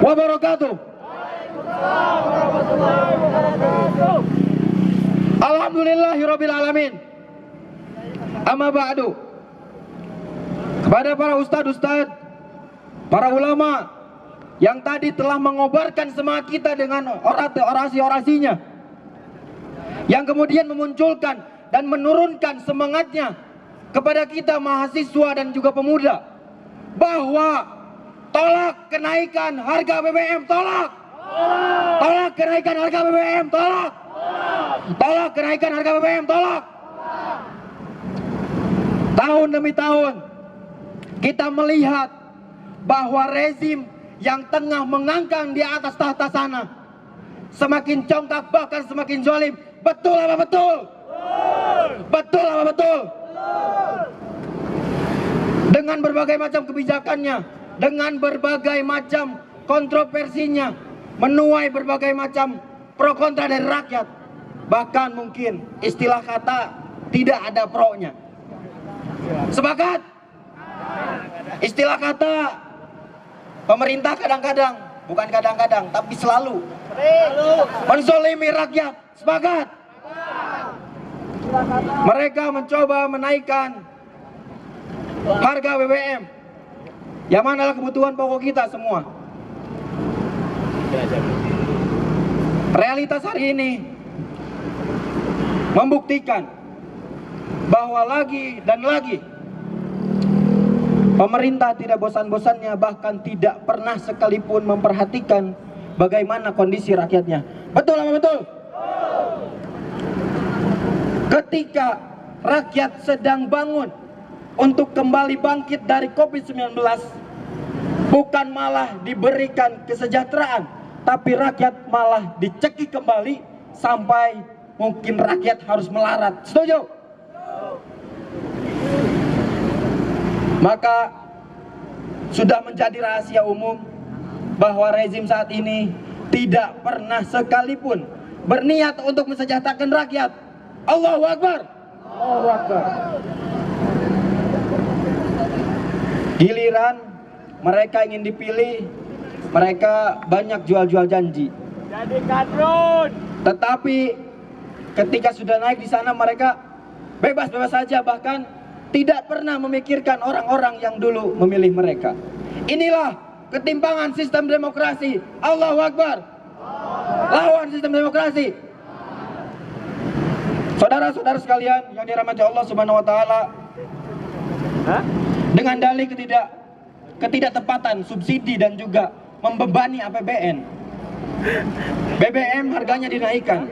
wabarakatuh. Alhamdulillahirabbil alamin. Amma ba'du. Kepada para ustadz, para ulama yang tadi telah mengobarkan semangat kita dengan orasi-orasinya, yang kemudian memunculkan dan menurunkan semangatnya kepada kita mahasiswa dan juga pemuda, bahwa tolak kenaikan harga BBM, tolak kenaikan harga BBM, tolak kenaikan harga BBM, tolak. Tahun demi tahun kita melihat bahwa rezim yang tengah mengangkang di atas tahta sana semakin congkak, bahkan semakin zalim. Betul apa betul? Betul apa betul? Dengan berbagai macam kebijakannya, dengan berbagai macam kontroversinya, menuai berbagai macam pro kontra dari rakyat. Bahkan mungkin istilah kata tidak ada pro-nya. Sepakat? Istilah kata pemerintah kadang-kadang, bukan kadang-kadang, tapi selalu menzolimi rakyat. Sepakat? Mereka mencoba menaikkan harga BBM, yang mana adalah kebutuhan pokok kita semua. Realitas hari ini membuktikan bahwa lagi dan lagi pemerintah tidak bosan-bosannya, bahkan tidak pernah sekalipun memperhatikan bagaimana kondisi rakyatnya. Betul apa betul? Ketika rakyat sedang bangun untuk kembali bangkit dari COVID-19, bukan malah diberikan kesejahteraan, tapi rakyat malah dicekik kembali sampai mungkin rakyat harus melarat. Setuju? Maka sudah menjadi rahasia umum bahwa rezim saat ini tidak pernah sekalipun berniat untuk mensejahterakan rakyat. Allahu Akbar. Allahu Akbar. Giliran mereka ingin dipilih, mereka banyak jual-jual janji. Jadi kadrun. Tetapi ketika sudah naik di sana, mereka bebas-bebas saja, bahkan tidak pernah memikirkan orang-orang yang dulu memilih mereka. Inilah ketimpangan sistem demokrasi. Allahu Akbar. Lawan sistem demokrasi. Saudara-saudara sekalian yang dirahmati Allah Subhanahu wa taala, dengan dalih ketidaktepatan subsidi dan juga membebani APBN, BBM harganya dinaikkan.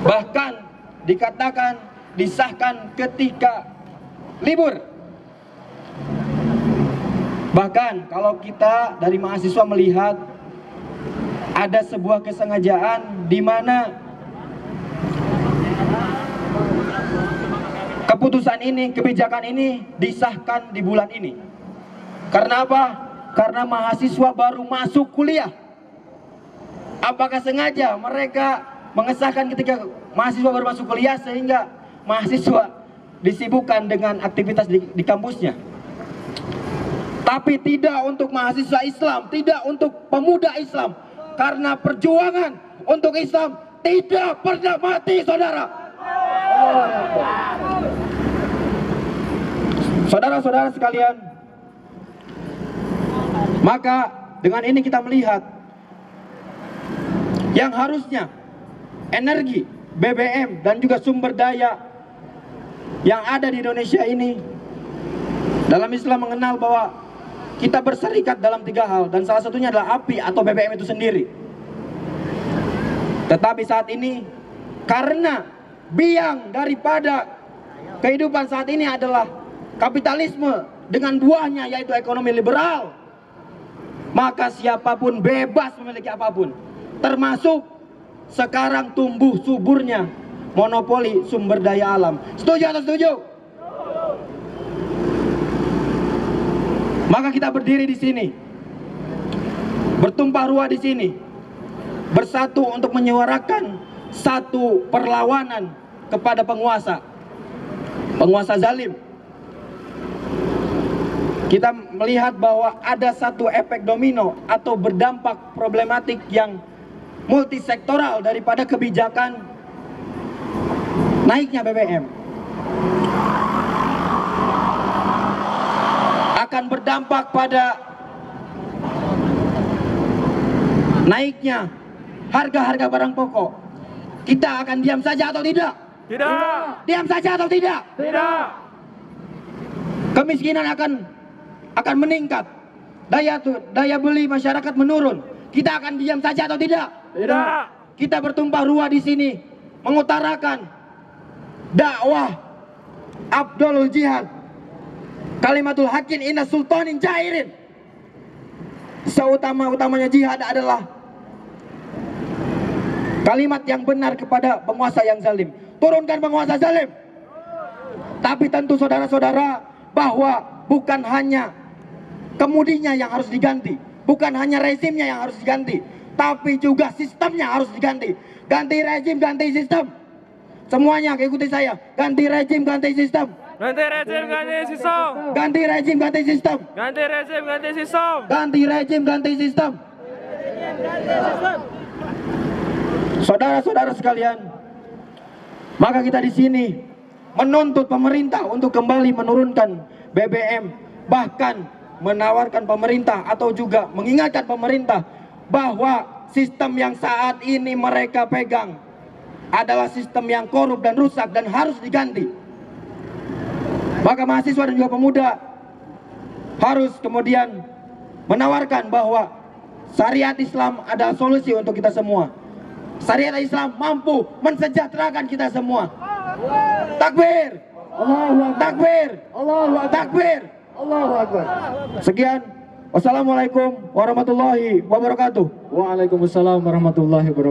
Bahkan dikatakan disahkan ketika libur. Bahkan kalau kita dari mahasiswa melihat ada sebuah kesengajaan di mana keputusan ini, kebijakan ini disahkan di bulan ini. Karena apa? Karena mahasiswa baru masuk kuliah. Apakah sengaja mereka mengesahkan ketika mahasiswa baru masuk kuliah sehingga mahasiswa disibukkan dengan aktivitas di kampusnya? Tapi tidak untuk mahasiswa Islam, tidak untuk pemuda Islam. Karena perjuangan untuk Islam tidak pernah mati, saudara. Saudara-saudara sekalian, maka dengan ini kita melihat yang harusnya energi, BBM dan juga sumber daya yang ada di Indonesia ini, dalam Islam mengenal bahwa kita berserikat dalam 3 hal, dan salah satunya adalah api atau BBM itu sendiri. Tetapi saat ini karena biang daripada kehidupan saat ini adalah kapitalisme dengan buahnya, yaitu ekonomi liberal, maka siapapun bebas memiliki apapun, termasuk sekarang tumbuh suburnya monopoli sumber daya alam. Setuju atau setuju? Maka kita berdiri di sini, bertumpah ruah di sini, bersatu untuk menyuarakan satu perlawanan kepada penguasa zalim. kita melihat bahwa ada satu efek domino atau berdampak problematik yang multisektoral daripada kebijakan naiknya BBM. Akan berdampak pada naiknya harga-harga barang pokok. Kita akan diam saja atau tidak? Tidak. Diam saja atau tidak? Tidak. Kemiskinan akan meningkat. Daya beli masyarakat menurun. Kita akan diam saja atau tidak? Tidak. Kita bertumpah ruah di sini mengutarakan dakwah Abdul Jihad, kalimatul haqqin inna sultanin jairin. Seutama-utamanya jihad adalah kalimat yang benar kepada penguasa yang zalim. Turunkan penguasa zalim. Tapi tentu saudara-saudara, bahwa bukan hanya kemudinya yang harus diganti, bukan hanya rezimnya yang harus diganti, tapi juga sistemnya harus diganti. Ganti rezim, ganti sistem. Semuanya ikuti saya. Ganti rezim, ganti sistem. Ganti rezim, ganti sistem. Ganti rezim, ganti sistem. Ganti rezim, ganti sistem. Ganti rezim, ganti sistem. Saudara-saudara sekalian, maka kita di sini menuntut pemerintah untuk kembali menurunkan BBM, bahkan menawarkan pemerintah atau juga mengingatkan pemerintah bahwa sistem yang saat ini mereka pegang adalah sistem yang korup dan rusak dan harus diganti. Maka mahasiswa dan juga pemuda harus kemudian menawarkan bahwa syariat Islam adalah solusi untuk kita semua. Syariat Islam mampu mensejahterakan kita semua. Takbir! Allahu Akbar! Takbir! Allahu Akbar! Takbir! Allahu Akbar! Sekian. Wassalamualaikum warahmatullahi wabarakatuh. Waalaikumsalam warahmatullahi wabarakatuh.